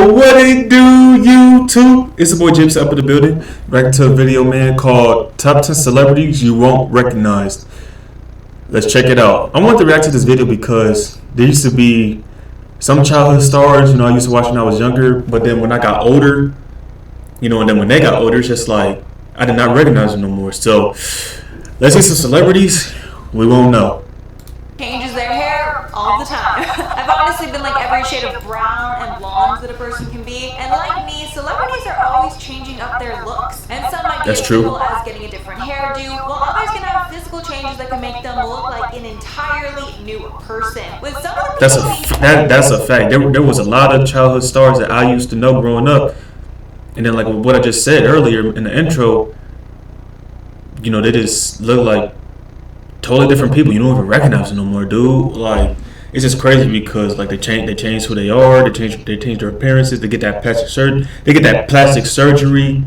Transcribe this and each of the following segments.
Yo, what it do, YouTube? It's the boy Jamison up in the building. Back to a video, man, called Top 10 Celebrities You Won't Recognize. Let's check it out. I wanted to react to this video because there used to be some childhood stars, I used to watch when I was younger, but then when I got older, and then when they got older, it's just like I did not recognize them no more. So let's see some celebrities we won't know. Changes their hair all the time. I've honestly been like every shade of brown and blonde that a person can be, and like me, celebrities are always changing up their looks. And some might be as simple as getting a different hairdo, while others can have physical changes that can make them look like an entirely new person. With some of the that's a fact. There was a lot of childhood stars that I used to know growing up, and then like what I just said earlier in the intro, they just look like totally different people. You don't even recognize them no more, dude. Like, it's just crazy because like they change who they are, they change their appearances, they get that plastic surgery,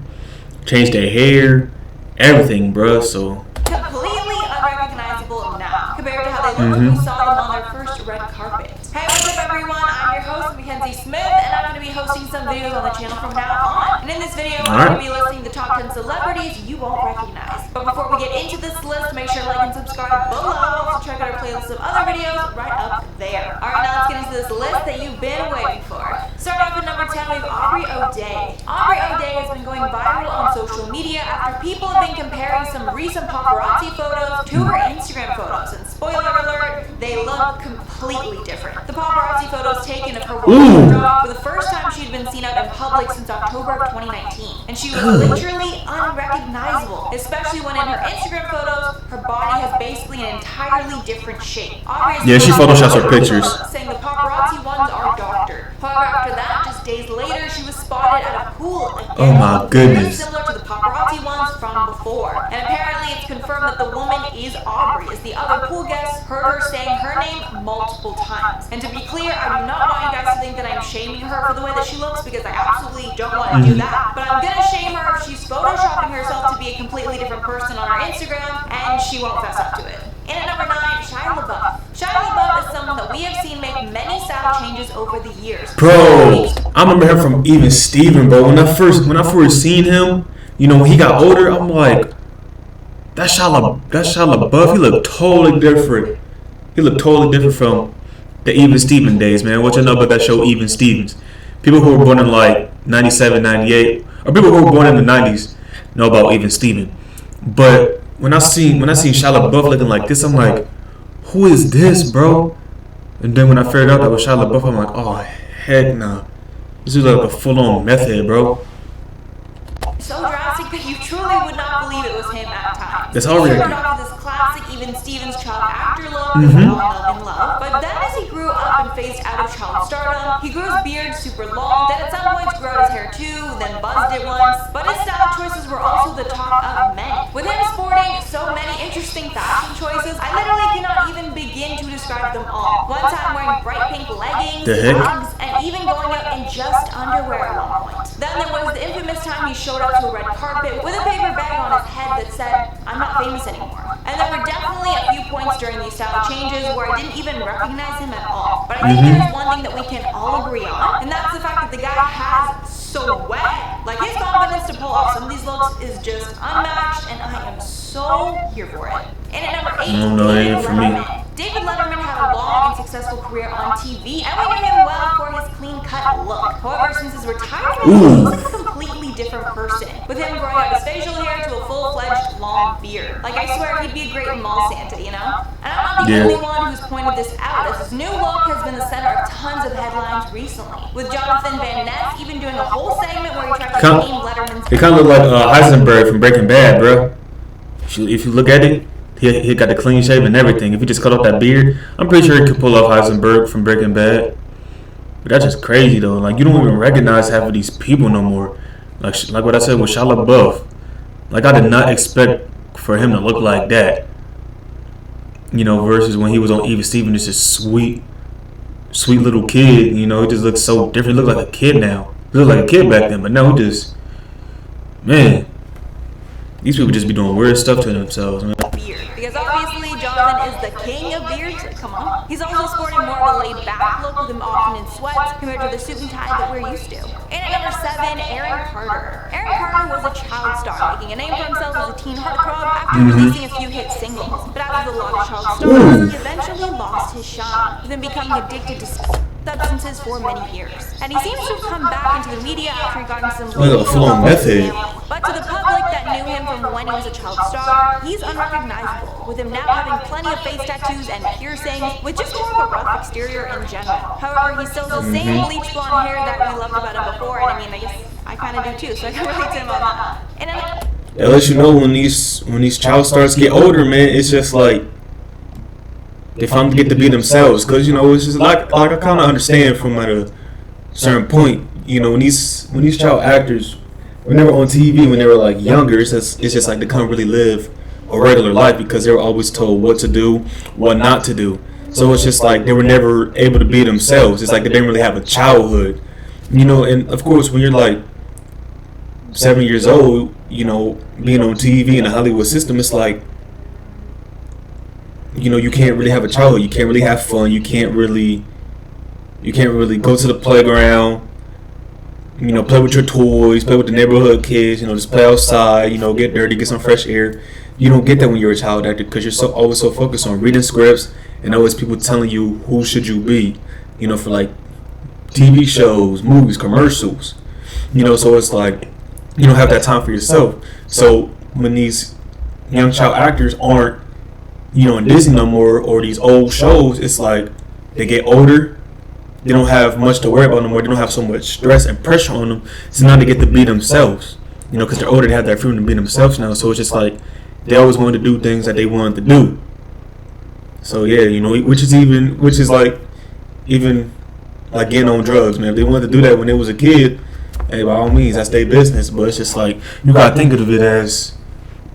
change their hair, everything, bruh. So completely unrecognizable now compared to how they looked when we saw them on their first red carpet. Hey, what's up everyone? I'm your host Mackenzie Smith, and I'm going to be hosting some videos on the channel from now on. And in this video, I'm going to be listing the top 10 celebrities you won't recognize. But before we get into this list, make sure to like and subscribe below. Also check out our playlist of other videos right up there. Alright, now let's get into this list that you've been waiting for. Starting off at number 10, we have Aubrey O'Day. Aubrey O'Day has been going viral on social media after people have been comparing some recent paparazzi photos to her Instagram photos. And spoiler alert, they look completely different. The paparazzi photos taken of her walking her dog were the first time she'd been seen out in public since October of 2019. And she was literally unrecognizable, especially when in her Instagram photos, her body has basically an entirely different shape. She photoshops her pictures, saying the paparazzi ones are doctored. However, after that, just days later, she was spotted at a pool again. Oh my goodness. Similar to the paparazzi ones from before. And apparently it's confirmed that the woman is Aubrey, as the other pool guests heard her saying her name multiple times. And to be clear, I do not want you guys to think that I'm shaming her for the way that she looks, because I absolutely don't want to do that. But I'm gonna shame her if she's photoshopping herself to be a completely different person on her Instagram, and she won't fess up to it. And at number 9, Shia LaBeouf. Shia LaBeouf is someone that we have seen make many style changes over the years. Bro, I remember him from Even Steven, bro. When I first seen him, when he got older, I'm like, that's Shia LaBeouf. He looked totally different. He looked totally different from the Even Steven days, man. What you know about that show, Even Stevens? People who were born in like 97, 98, or people who were born in the 90s know about Even Steven. But when I seen Shia LaBeouf looking like this, I'm like, who is this, bro? And then when I figured out that was Shia LaBeouf, I'm like, oh heck nah. This is like a full-on meth head, bro. So drastic that you truly would not believe it was him at times. That's already. He started off with this classic Even Stevens child actor look that we all know and love. But then as he grew up and phased out of child stardom, he grew his beard super long, then at some points grew out his hair too, then buzzed it once. But his style choices were also the talk of many. With him sporting so many interesting fashion choices, I literally cannot even begin to describe them all. One time wearing bright pink leggings, Uggs, and even going out in just underwear at one point. Then there was the infamous time he showed up to a red carpet with a paper bag on his head that said, "I'm not famous anymore." And there were definitely a few points during these style changes where I didn't even recognize him at all. But I think there's one thing that we can all agree on, and that's the fact that the guy has so wet. Like, his confidence to pull off some of these looks is just unmatched, and I am so here for it. And at number 8, David Letterman had a long and successful career on TV, and we knew him well for his clean-cut look. However, since his retirement, he looks like a completely different person, with him growing out his facial hair to a full-fledged long beard. Like, I swear he'd be a great mall Santa, And I'm not the only one who's pointed this out, as his new look has been the center of tons of headlines recently, with Jonathan Van Ness even doing a whole segment where he tried to name Letterman's. It kind of looked like Heisenberg from Breaking Bad, bro. If you look at it, he got the clean shave and everything. If he just cut off that beard, I'm pretty sure he could pull off Heisenberg from Breaking Bad. But that's just crazy though. Like, you don't even recognize half of these people no more. Like what I said with Shia LaBeouf. Like, I did not expect for him to look like that. Versus when he was on Even Steven, just a sweet little kid. He just looks so different. He looks like a kid now. He looked like a kid back then, but now he just, man, these people just be doing weird stuff to themselves, man. Because obviously Jonathan chosen is the king of beards. Like, come on. He's also sporting more of a laid-back look with him often in sweats compared to the suit and tie that we're used to. And at number 7, Aaron Carter. Aaron Carter was a child star, making a name for himself as a teen heartthrob after releasing a few hit singles. But as with a lot of child stars, he eventually lost his shine, with him becoming addicted to substances for many years. And he seems to have come back into the media after he got into some full-on method. But to the public that knew him from when he was a child star, he's unrecognizable, with him now having plenty of face tattoos and piercings, with just more of a rough exterior in general. However, he still has the same bleach blonde hair that we loved about him before, and I mean, I guess I kind of do too, so I can relate to him on that. And it lets you know when these child stars get older, man, it's just like they finally get to be themselves. Because, you know, it's just like I kind of understand from at a certain point, you know, when these child actors, when they were on TV, when they were like younger, it's just like they couldn't really live a regular life because they were always told what to do, what not to do. So it's just like they were never able to be themselves. It's like they didn't really have a childhood, you know. And of course, when you're like 7 years old, you know, being on TV in the Hollywood system, it's like, you know, you can't really have a childhood. You can't really have fun. You can't really go to the playground, you know, play with your toys, play with the neighborhood kids, you know, just play outside, you know, get dirty, get some fresh air. You don't get that when you're a child actor because you're always so focused on reading scripts and always people telling you who should you be, you know, for like TV shows, movies, commercials, you know. So it's like you don't have that time for yourself. So when these young child actors aren't, you know, in Disney no more, or these old shows, it's like they get older, they don't have much to worry about no more, they don't have so much stress and pressure on them, so now they get to be themselves, you know, because they're older, they have that freedom to be themselves now. So it's just like they always wanted to do things that they wanted to do. So yeah, you know, which is like even like getting on drugs, man. If they wanted to do that when they was a kid, hey, by all means, that's their business. But it's just like you gotta think of it as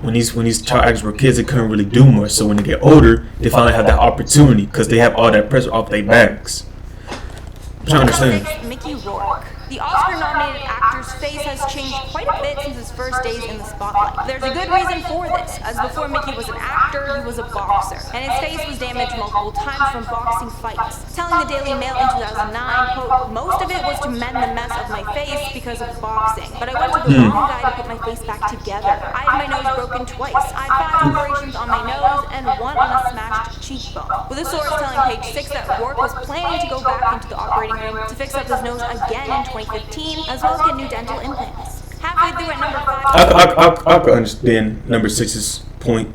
when these child actors were kids, they couldn't really do much. So when they get older, they finally have that opportunity because they have all that pressure off their backs. I'm trying to understand. Mickey Rourke. The Oscar-nominated actor's face has changed quite a bit since his first days in the spotlight. There's a good reason for this, as before Mickey was an actor, he was a boxer, and his face was damaged multiple times from boxing fights. Telling the Daily Mail in 2009, quote, "Most of it was to mend the mess of my face because of boxing, but I went to the wrong guy to put my face back together. I had my nose broken twice. I had 5 operations on my nose and 1 on a smashed cheekbone." With a source telling Page 6 that Rourke was planning to go back into the operating room to fix up his nose again in 2015, as well as get new dental implants. Halfway through at number 5, I could understand number 6's point.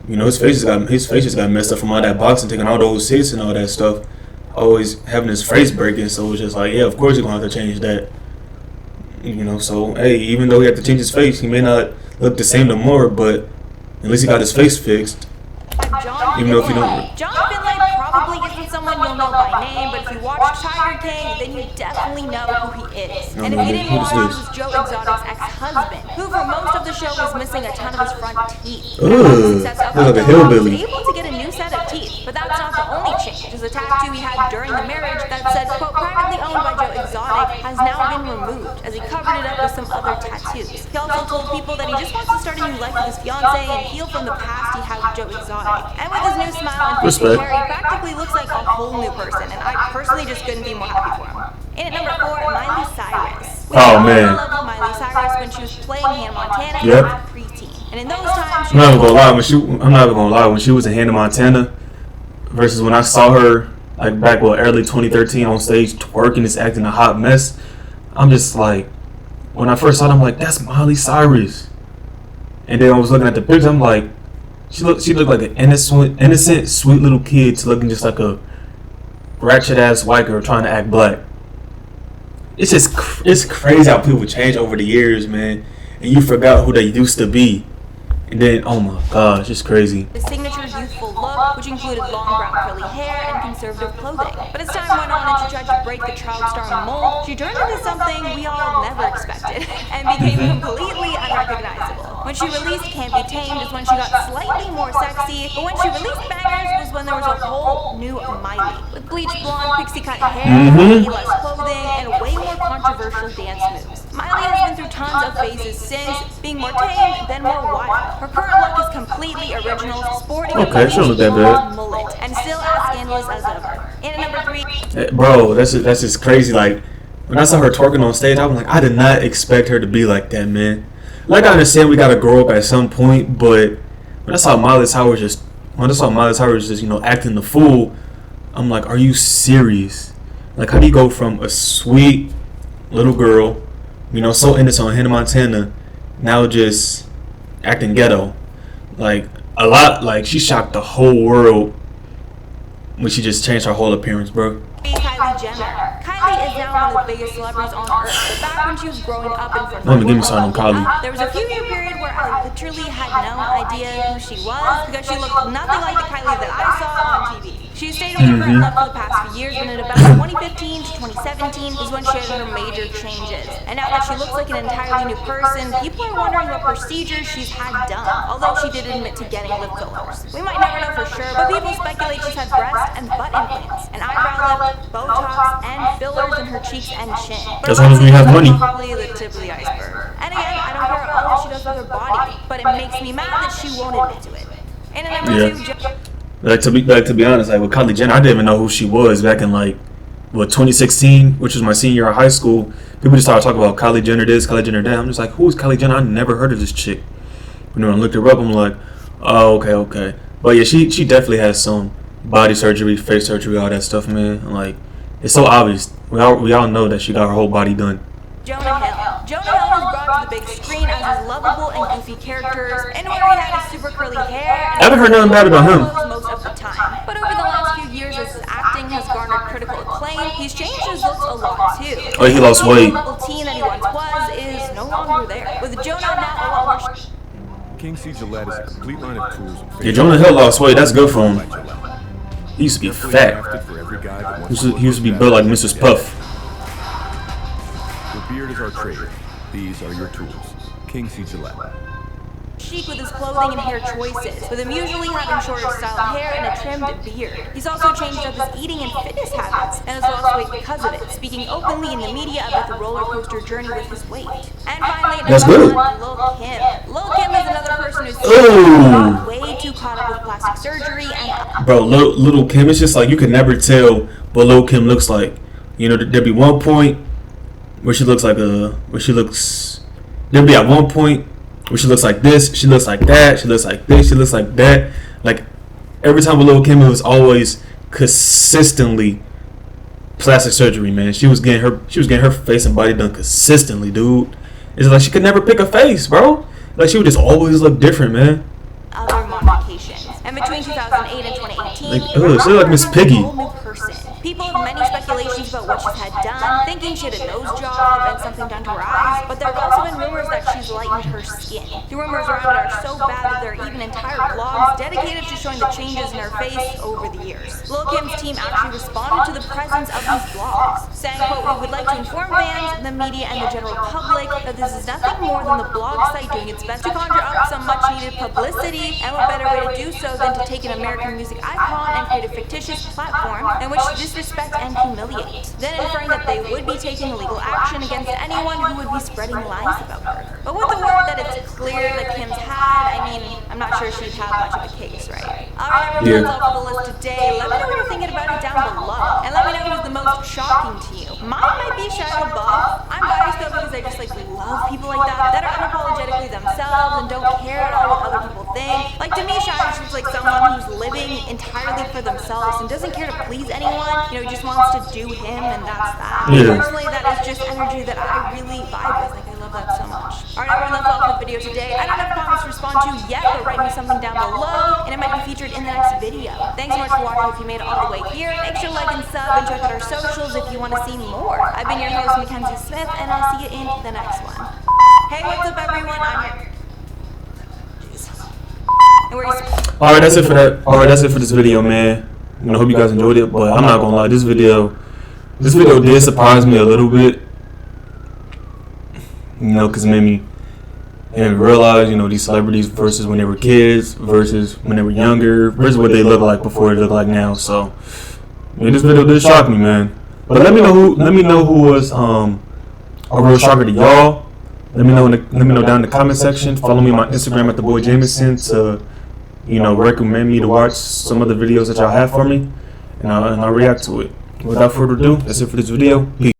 You know, his face just got messed up from all that boxing, taking all those hits and all that stuff. Always having his face breaking, so it was just like, yeah, of course you're gonna have to change that. You know, so hey, even though he had to change his face, he may not look the same no more, but at least he got his face fixed. Even though if you don't. John Finlay probably isn't someone you'll know by name, but if you watch Tiger King, then you definitely know who he is. And if you didn't know, he was Joe Exotic's ex-husband, who for most of the show was missing a ton of his front teeth. Ugh, like a hillbilly. He was able to get a new set of teeth, but that's not the only change. There's a tattoo he had during the marriage that said, quote, "privately owned by Joe Exotic," has now been removed, as he covered it up with some other tattoos. He also told people that he just wants to start a new life with his fiancée and heal from the past he had with Joe Exotic. And with his new smile and facial hair, he practically looks like a whole new person, and I personally just couldn't be more happy for him. And at number 4, Miley Cyrus. We all love Miley Cyrus when she was playing Hannah Montana as a preteen. And in those times, I'm not even gonna lie, when she was in Hannah Montana versus when I saw her like back early 2013 on stage twerking, just acting a hot mess, I'm just like, when I first saw it, I'm like, that's Miley Cyrus. And then I was looking at the picture, I'm like, she looked like an innocent, sweet little kid to looking just like a ratchet ass white girl trying to act black. It's crazy how people change over the years, man, and you forgot who they used to be. And then, oh my gosh, it's crazy. The signature youthful look, which included long brown curly hair and conservative clothing. But as time went on and she tried to break the child star mold, she turned into something we all never expected and became completely unrecognizable. When she released Can't Be Tamed is when she got slightly more sexy, but when she released Bangers was when there was a whole new Miley. With bleach blonde, pixie cut hair, way less clothing, and way more controversial controversial dance moves. Miley has been through tons of phases since, being more tame, then more wild. Her current look is completely original, sporting a look that bad. mullet, and still as scandalous as ever. And at number 3... Bro, that's just crazy. Like, when I saw her twerking on stage, I was like, I did not expect her to be like that, man. Like, I understand we gotta grow up at some point, but when I saw Miley Cyrus just, you know, acting the fool, I'm like, are you serious? Like, how do you go from a sweet little girl, you know, so innocent on Hannah Montana, now just acting ghetto? Like, a lot, like, she shocked the whole world when she just changed her whole appearance, bro. Kylie Jenner. Kylie is now one of the biggest celebrities on earth, but back when she was growing up in front of Let me give me something on Kylie. There was a few year period where I literally had no idea who she was because she looked nothing like the Kylie that I saw on TV. She stayed on her current look for the past few years, and in about 2015 to 2017 is when she had her major changes. And now that she looks like an entirely new person, people are wondering what procedures she's had done, although she did admit to getting lip fillers. We might never know for sure, but people speculate she's had breast and butt implants, an eyebrow lip, Botox, and fillers in her cheeks and chin. As long as we have money. Probably the tip of the iceberg. And again, I don't care all that she does with her body, but it makes me mad that she won't admit to it. And at number 2, Like to be honest, like with Kylie Jenner, I didn't even know who she was back in like 2016, which was my senior year of high school. People just started talking about Kylie Jenner this, Kylie Jenner that. I'm just like, who is Kylie Jenner? I never heard of this chick. When I looked her up, I'm like, oh, okay. But yeah, she definitely has some body surgery, face surgery, all that stuff, man. Like, it's so obvious. We all know that she got her whole body done. Jonah Hill. Jonah Hill was brought to the big screen as his lovable and goofy characters, and where he had his super curly hair. I haven't heard nothing bad about him. Most of the time. But over the last few years, as his acting has garnered critical acclaim, he's changed his looks a lot too. Oh, he lost weight. The little teen that he once was is no longer there. With Jonah now a lot more... King C. Gillette is a complete line of tools. Yeah, Jonah Hill lost weight. That's good for him. He used to be fat. He used to be built like Mrs. Puff. Your beard is our trade. These are your tools. King C. Gillette. Chic with his clothing and hair choices, with him usually having shorter style hair and a trimmed beard. He's also changed up his eating and fitness habits, and has lost weight because of it, speaking openly in the media about the roller coaster journey with his weight. And finally, number 1, Lil' Kim. Lil' Kim is another person who's way too caught up with plastic surgery and... Bro, Lil' Kim, it's just like you can never tell what Lil' Kim looks like. You know, there'll be one point where she looks like there'll be at one point where she looks like this, she looks like that, she looks like this, she looks like that. Like, every time with Lil' Kim, it was always consistently plastic surgery, man. She was getting her face and body done consistently, dude. It's like she could never pick a face, bro. Like, she would just always look different, man. Other modifications. And between 2008 and 2018, like, she looked like Miss Piggy. People have many speculations about what she's had done, thinking she had a nose job and something done to her eyes, but there have also been rumors that she's lightened her skin. The rumors around it are so bad that there are even entire blogs dedicated to showing the changes in her face over the years. Lil' Kim's team actually responded to the presence of these blogs, saying, quote, "We would like to inform fans, the media, and the general public that this is nothing more than the blog site doing its best to conjure up some much-needed publicity, and what better way to do so than to take an American music icon and create a fictitious platform in which to disrespect and humiliate," then inferring that they would be taking legal action against anyone who would be spreading lies about her. But with the word that it's clear that Kim's had, I mean, I'm not sure she'd have much of a case, right? Alright, everyone, that's all for the list today. Let me know what you're thinking about it down below, and let me know who's the most shocking to you. Mine might be Shoutout. I'm biased though because I just love people like that are unapologetically themselves and don't care at all what other people think. Like, to me, Shoutout seems like someone who's living entirely for themselves and doesn't care to please anyone. You know, he just wants to do him, and that's that. Yeah. Personally, that is just energy that I really vibe with. Like, I love that so much. Alright, everyone, that's all for the video today. I don't have comments to respond to yet, but write me something down below, and it might be featured in the next video. Thanks so much for watching. If you made it all the way here, make sure to like and sub, and check out our socials if you want to see more. I've been your host, Mackenzie Smith, and I'll see you in the next one. Hey, what's up, everyone? I'm here. Alright, that's it for that. Alright, that's it for this video, man. I hope you guys enjoyed it, but I'm not gonna lie, this video did surprise me a little bit. You know, because it made me realize, you know, these celebrities versus when they were kids, versus when they were younger, versus what they look like before they look like now. So, yeah, this video did shock me, man. But let me know who was a real shocker to y'all. Let me know down in the comment section. Follow me on my Instagram at TheBoy Jamison to, recommend me to watch some other videos that y'all have for me, and I'll react to it. Without further ado, that's it for this video. Peace.